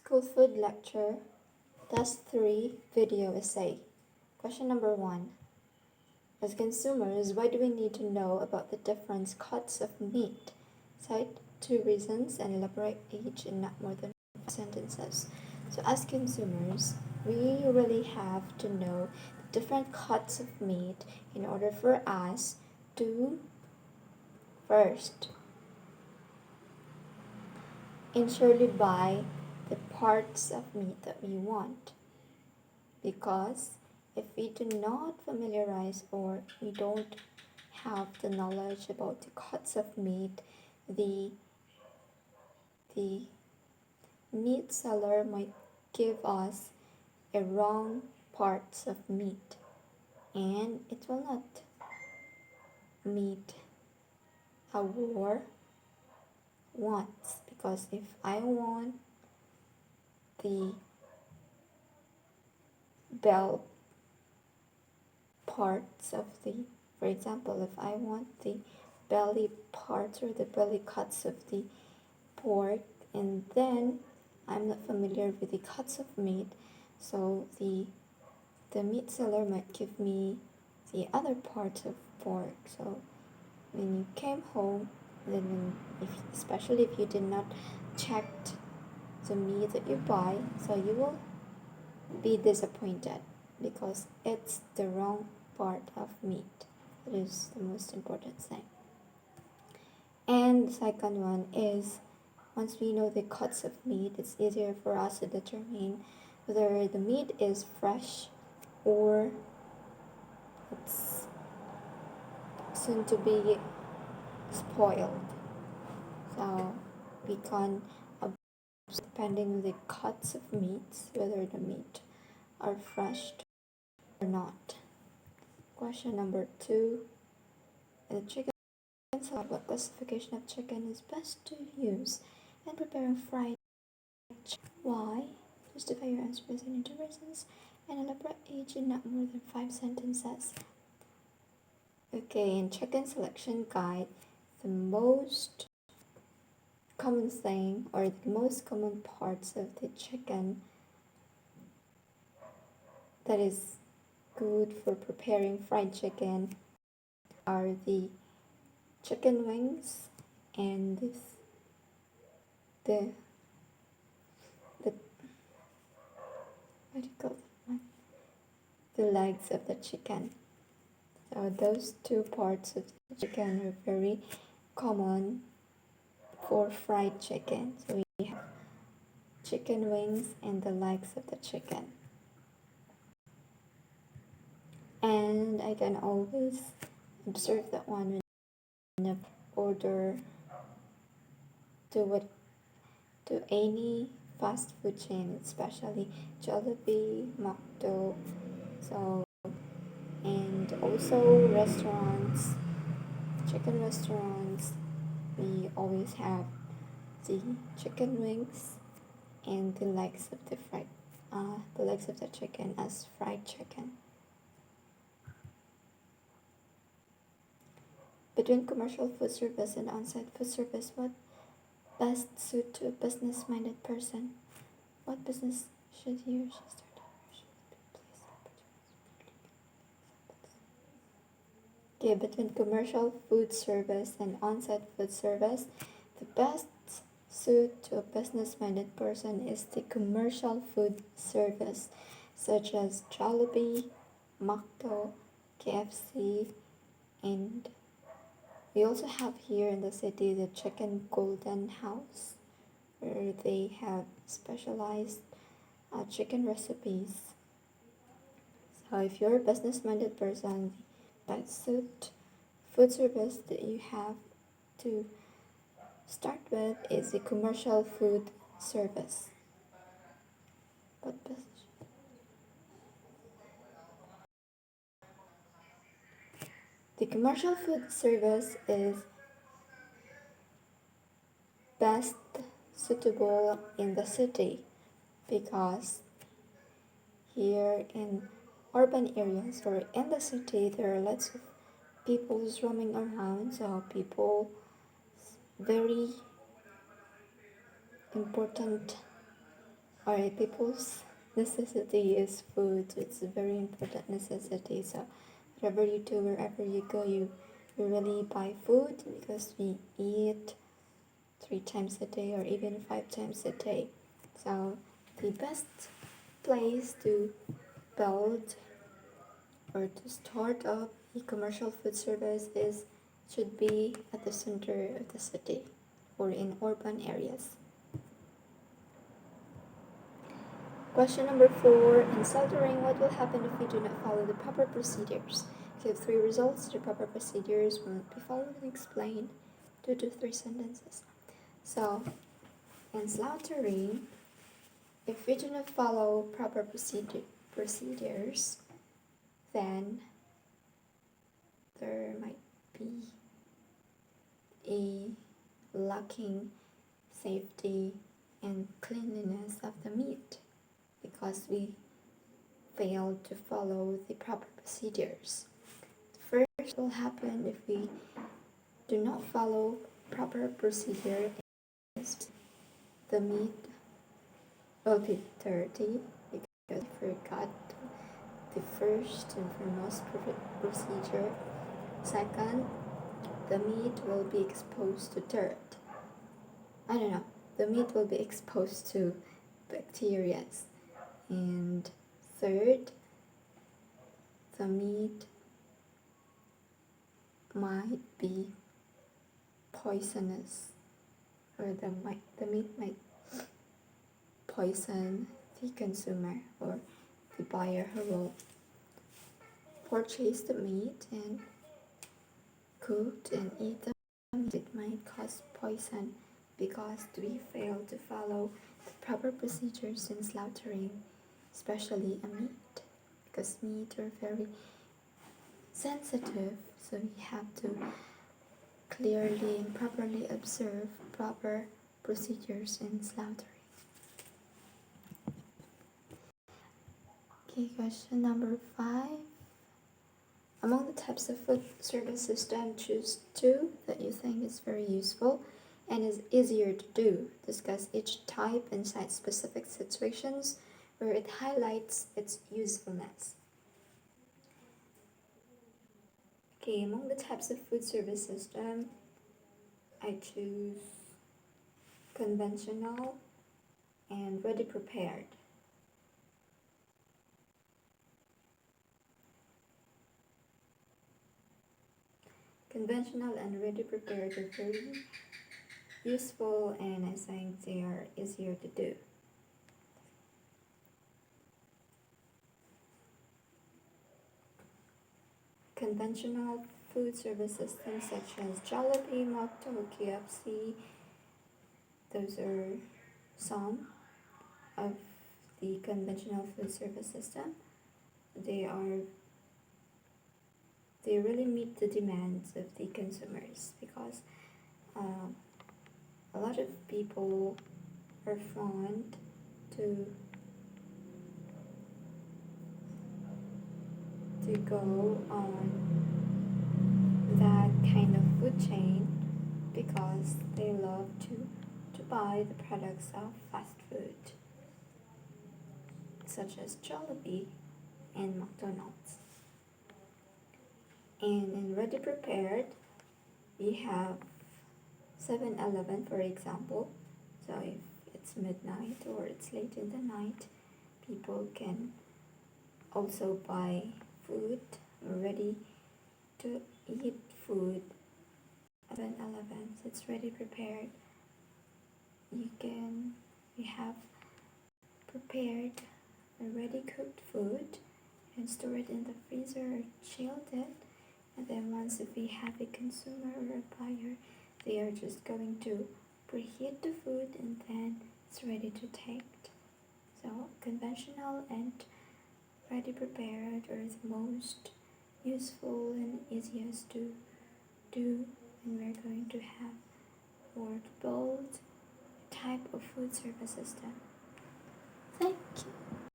School Food Lecture, Test 3 Video Essay. Question number 1. As consumers, why do we need to know about the different cuts of meat? Cite 2 reasons and elaborate each in not more than 5 sentences. So as consumers, we really have to know the different cuts of meat in order for us to first surely buy the parts of meat that we want. Because if we do not familiarize or we don't have the knowledge about the cuts of meat, the meat seller might give us a wrong parts of meat, and it will not meet our wants. Because if I want the bell parts of the, for example, if I want the belly parts or the belly cuts of the pork, and then I'm not familiar with the cuts of meat, so the meat seller might give me the other parts of pork. So when you came home, then especially if you did not check the meat that you buy, so you will be disappointed because it's the wrong part of meat. That is the most important thing. And the second one is, once we know the cuts of meat, it's easier for us to determine whether the meat is fresh or it's soon to be spoiled. So we can, depending on the cuts of meats, whether the meat are fresh or not. Question number 2. The chicken salad. What classification of chicken is best to use in preparing fried chicken? Why? Justify your answer using 2 reasons and elaborate each in not more than 5 sentences. Okay, in chicken selection guide, the most common thing or the most common parts of the chicken that is good for preparing fried chicken are the chicken wings and the what do you call it? The legs of the chicken. So those 2 parts of the chicken are very common for fried chicken. So we have chicken wings and the legs of the chicken. And I can always observe that one when I order to any fast food chain, especially Jollibee, McDo, so and also restaurants, chicken restaurants, we always have the chicken wings and the legs of the legs of the chicken as fried chicken. Between commercial food service and on-site food service, what best suit to a business-minded person? What business should you start? Okay, between commercial food service and on-site food service, the best suit to a business-minded person is the commercial food service, such as Jollibee, McDo, KFC, and we also have here in the city the Chicken Golden House, where they have specialized chicken recipes. So if you're a business-minded person, the best suit food service that you have to start with is the commercial food service. The commercial food service is best suitable in the city because here in urban areas or in the city there are lots of people roaming around, so people very important Alright, people's necessity is food. It's a very important necessity. So whatever you do, wherever you go, you really buy food because we eat 3 times a day or even 5 times a day. So the best place to build or to start up a commercial food service should be at the center of the city or in urban areas. Question number 4. In slaughtering, what will happen if we do not follow the proper procedures? Give 3 results. The proper procedures will not be followed and explain 2 to 3 sentences. So, in slaughtering, if we do not follow proper procedures, then there might be a lacking safety and cleanliness of the meat because we failed to follow the proper procedures. First will happen if we do not follow proper procedure is the meat will be dirty because we forgot the first and foremost procedure. Second, the meat will be exposed to dirt. The meat will be exposed to bacteria. And third, the meat might be poisonous, or the meat might poison the consumer or the buyer who will purchase the meat and cook and eat the meat. It might cause poison because we fail to follow the proper procedures in slaughtering, especially a meat, because meat are very sensitive, so we have to clearly and properly observe proper procedures in slaughtering. Okay, question number 5. Among the types of food service system, choose 2 that you think is very useful and is easier to do. Discuss each type and cite specific situations where it highlights its usefulness. Okay, among the types of food service system, I choose conventional and ready prepared. Conventional and ready prepared are very useful, and I think they are easier to do. Conventional food service systems such as Jollibee, McDo, KFC, those are some of the conventional food service system. They really meet the demands of the consumers because a lot of people are fond to go on that kind of food chain because they love to buy the products of fast food such as Jollibee and McDonald's. And in ready prepared, we have 7-Eleven, for example. So if it's midnight or it's late in the night, people can also buy food, ready to eat food. 7-Eleven, it's ready prepared. We have prepared already cooked food and store it in the freezer or chilled it. And then once if we have a consumer or a buyer, they are just going to preheat the food and then it's ready to take. So conventional and ready prepared are the most useful and easiest to do, and we're going to have or to build a type of food service system. Thank you.